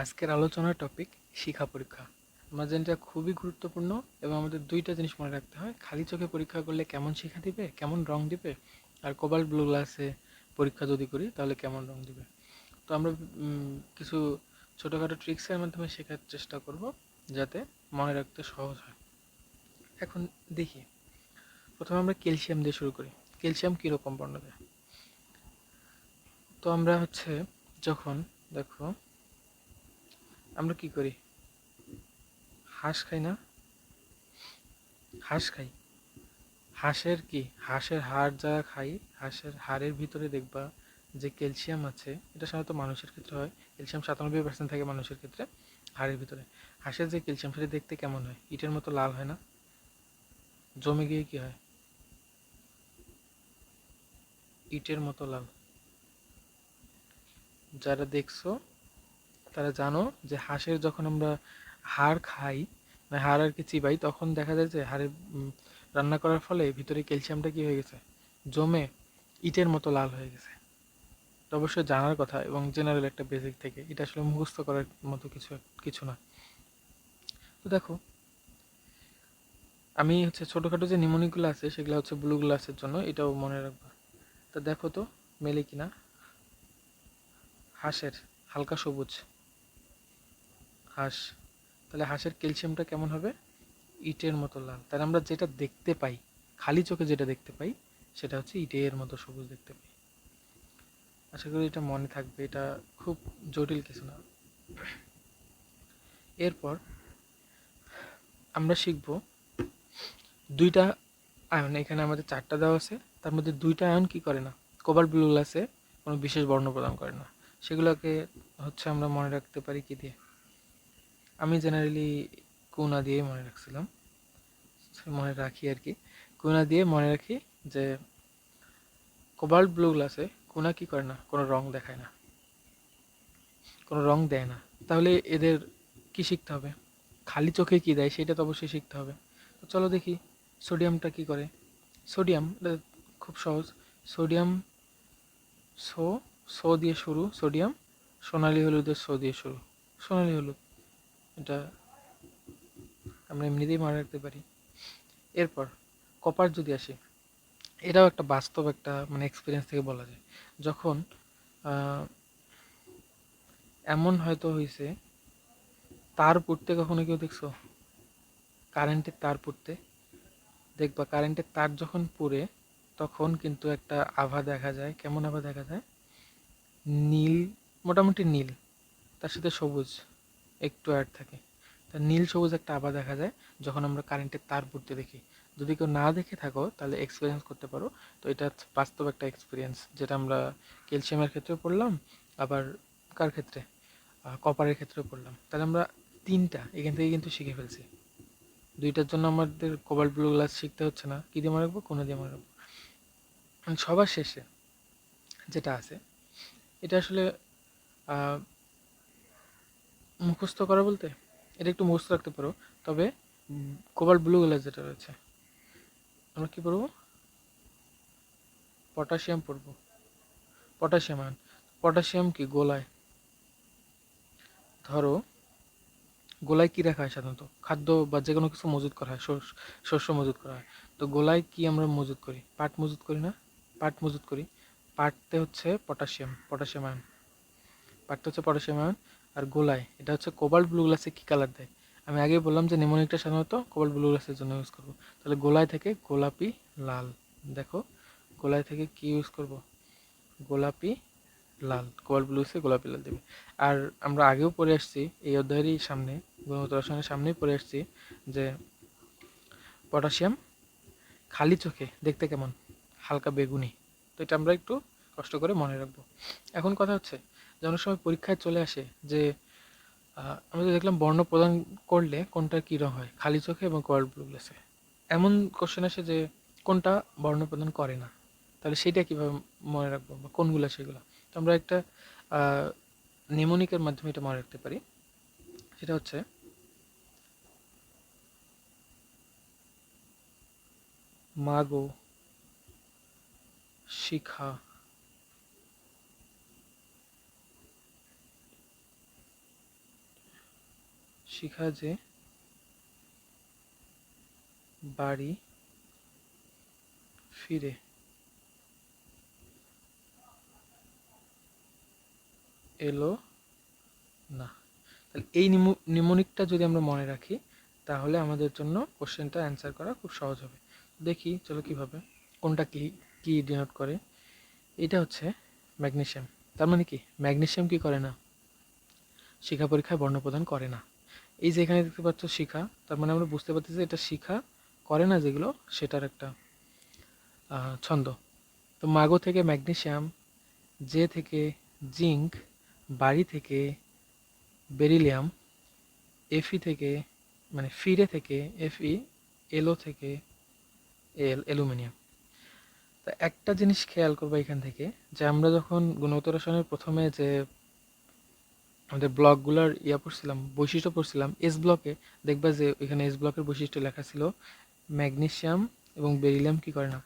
আজকের আলোচনার টপিক শিখা পরীক্ষা। আমরা জানি এটা খুবই গুরুত্বপূর্ণ এবং আমাদের দুইটা জিনিস মনে রাখতে হয়। খালি চোখে পরীক্ষা করলে কেমন শিখা দিবে, কেমন রং দিবে, আর কোবাল্ট ব্লু গ্লাসে পরীক্ষা যদি করি তাহলে কেমন রং দিবে। তো আমরা কিছু ছোটোখাটো ট্রিক্সের মাধ্যমে শেখার চেষ্টা করব যাতে মনে রাখতে সহজ হয়। এখন দেখি, প্রথমে আমরা ক্যালসিয়াম দিয়ে শুরু করি। ক্যালসিয়াম কীরকম বর্ণ দেয়? তো আমরা যখন দেখো আমরা কি করি, হাঁস খাই না? হাঁস খাই। হাঁসের হাড় যারা খাই, হাঁসের হাড়ের ভিতরে দেখবা যে ক্যালসিয়াম আছে, এটা সাধারণত মানুষের ক্ষেত্রে হয়। ক্যালসিয়াম 97% থাকে মানুষের ক্ষেত্রে হাড়ের ভিতরে। হাঁসের যে ক্যালসিয়াম সেটা দেখতে কেমন হয়? ইটের মতো লাল হয় না? জমে গিয়ে কি হয়? ইটের মতো লাল। যারা দেখছো তারা জানো যে হাঁসের যখন আমরা হাড় খাই, মানে হাড় আর কি চিবাই, তখন দেখা যায় যে হাড়ে রান্না করার ফলে ভিতরে ক্যালসিয়ামটা কি হয়ে গেছে, জমে ইটের মতো লাল হয়ে গেছে। এটা অবশ্যই জানার কথা এবং জেনারেল একটা বেসিক থেকে, এটা আসলে মুখস্থ করার মতো কিছু কিছু না। তো দেখো, আমি ছোটোখাটো যে নিমোনিকগুলো আছে সেগুলো ব্লু গ্লাসের জন্য, এটাও মনে রাখবা। তা দেখো তো মেলে কিনা। হাঁসের হালকা সবুজ, হাঁস, তাহলে হাঁসের ক্যালসিয়ামটা কেমন হবে? ইটের মতো লাল। তাহলে আমরা যেটা দেখতে পাই, খালি চোখে যেটা দেখতে পাই, সেটা হচ্ছে ইটের মতো সবুজ দেখতে পাই। আশা করি এটা মনে থাকবে, এটা খুব জটিল কিছু না। এরপর আমরা শিখব দুইটা আয়ন। এখানে আমাদের চারটা দেওয়া আছে, তার মধ্যে দুইটা আয়ন কি করে না, কোবাল্ট ব্লু গ্লাসে কোনো বিশেষ বর্ণ প্রদান করে না। সেগুলোকে আমরা মনে রাখতে পারি কি দিয়ে? আমি জেনারেলি কোনা দিয়ে মনে রাখছিলাম, মনে রাখি আর কি। কোনা দিয়ে মনে রাখি যে কোবাল্ট ব্লু গ্লাসে কোনা কি করে না, কোনো রং দেখায় না, কোনো রং দেয় না। তাহলে এদের কি শিখতে হবে? খালি চোখে কি দেয় সেটা তো অবশ্যই শিখতে হবে। তো চলো দেখি সোডিয়ামটা কি করে। সোডিয়াম খুব সহজ। সোডিয়াম সো, সো দিয়ে শুরু, সোডিয়াম। সোনালি হলুদের সো দিয়ে শুরু, সোনালি হলুদ। এটা আমরা এমনিতেই মনে রাখতে পারি। এরপর কপার যদি আসি, এটাও একটা বাস্তব একটা মানে এক্সপিরিয়েন্স থেকে বলা যায়। যখন এমন হয়তো হয়েছে, তার পুড়তে কখনো কেউ দেখছো? কারেন্টের তার পুড়তে দেখবা, কারেন্টের তার যখন পুড়ে তখন কিন্তু একটা আভা দেখা যায়। কেমন আভা দেখা যায়? নীল, মোটামুটি নীল, তার সাথে সবুজ একটু অ্যাড থাকে। তা নীল সবুজ একটা আভা দেখা যায় যখন আমরা কারেন্টের তার পুড়তে দেখি। যদি কেউ না দেখে থাকো তাহলে এক্সপিরিয়েন্স করতে পারো। তো এটা বাস্তব একটা এক্সপিরিয়েন্স, যেটা আমরা ক্যালসিয়ামের ক্ষেত্রেও পড়লাম, আবার কার ক্ষেত্রে, কপারের ক্ষেত্রেও পড়লাম। তাহলে আমরা তিনটা এখান থেকে কিন্তু শিখে ফেলছি। দুইটার জন্য আমাদের কোবাল্ট ব্লু গ্লাস শিখতে হচ্ছে না। কী দিয়ে মনে রাখবো? কোনো দিয়ে মনে রাখবো। সবার শেষে যেটা আছে, এটা আসলে মুখস্থ করা বলতে, এটা একটু মুখস্থ রাখতে পারো। তবে কোবাল্ট ব্লু গ্লাস যেটা রয়েছে, আমরা কী পড়বো? পটাশিয়াম পড়বো। Potassium ion. পটাশিয়াম কি গোলায়, ধরো গোলায় কী রাখা হয় সাধারণত? খাদ্য বা যে কোনো কিছু মজুত করা হয়, শস্য মজুত করা হয়। তো গোলায় কি আমরা মজুত করি? পাট মজুত করি না? পাট মজুত করি। পাটতে পটাশিয়াম, পটাশিয়াম আয়ন। পাটটা পটাশিয়াম আয়ন। আর গোলায় এটা কোবাল্ট ব্লু গ্লাসে কী কালার দেয়? আমি আগেই বললাম যে নেমোনিকটা সাধারণত কোবাল্ট ব্লু গ্লাসের জন্য ইউজ করবো। তাহলে গোলায় থেকে গোলাপি লাল। দেখো, গোলায় থেকে কি ইউজ করব? গোলাপি লাল। কোবাল্ট ব্লু গ্লাসে গোলাপি লাল দেবে। আর আমরা আগেও পড়ে আসছি এই অধ্যায়েরই সামনে, গুণগত রসায়নের সামনেই পড়ে আসছি যে পটাশিয়াম খালি চোখে দেখতে কেমন? হালকা বেগুনি। তো এটা আমরা একটু কষ্ট করে মনে রাখবো। এখন কথা যে অনেক সময় পরীক্ষায় চলে আসে যে আমরা তো দেখলাম বর্ণ প্রদান করলে কোনটার কী রং হয়, খালি চোখে এবং কোবাল্ট ব্লু গ্লাসে। এমন কোশ্চেন আসে যে কোনটা বর্ণ প্রদান করে না, তাহলে সেটা কীভাবে মনে রাখবো বা কোনগুলো সেগুলো? তো আমরা একটা নেমোনিকের মাধ্যমে এটা মনে রাখতে পারি। সেটা মাগো শিখা শিখা যে বাড়ি ফিরে এলো না। তাহলে এই নিমোনিকটা যদি আমরা মনে রাখি তাহলে আমাদের জন্য কোশ্চেনটা অ্যান্সার করা খুব সহজ হবে। দেখি চলো কিভাবে, কোনটা কি কি ডিনোট করে। এটা হচ্ছে ম্যাগনেসিয়াম। তার মানে কি ম্যাগনেসিয়াম কি করে না, শিখা পরীক্ষায় বর্ণ প্রদান করে না। এই যে এখানে দেখতে পাচ্ছ শিখা, তার মানে আমরা বুঝতে পারতেছি এটা শিখা করে না যেগুলো, সেটার একটা ছন্দ। তো মাগো থেকে ম্যাগনেসিয়াম, যে থেকে জিঙ্ক, বাড়ি থেকে বেরিলিয়াম, এফি থেকে মানে ফিরে থেকে এফই, এলো থেকে অ্যালুমিনিয়াম। তা একটা জিনিস খেয়াল করবো এখান থেকে, যে আমরা যখন গুণগত রসায়নের প্রথমে যে আমাদের ব্লকগুলোর পড়ছিলাম, বৈশিষ্ট্য পড়ছিলাম, এস ব্লকে দেখবা যে এখানে এস ব্লকের বৈশিষ্ট্য লেখা ছিল ম্যাগনেসিয়াম এবং বেরিলিয়াম কি করে না,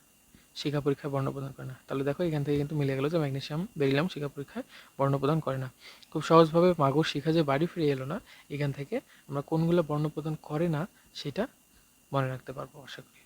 শিখা পরীক্ষায় বর্ণ প্রদান করে না। তাহলে দেখো এখান থেকে কিন্তু মিলে গেল যে ম্যাগনেসিয়াম বেরিলিয়াম শিখা পরীক্ষায় বর্ণ প্রদান করে না। খুব সহজভাবে মাগো শিখা যে বাড়ি ফিরে এলো না, এখান থেকে আমরা কোনগুলো বর্ণ প্রদান করে না সেটা মনে রাখতে পারবো আশা করি।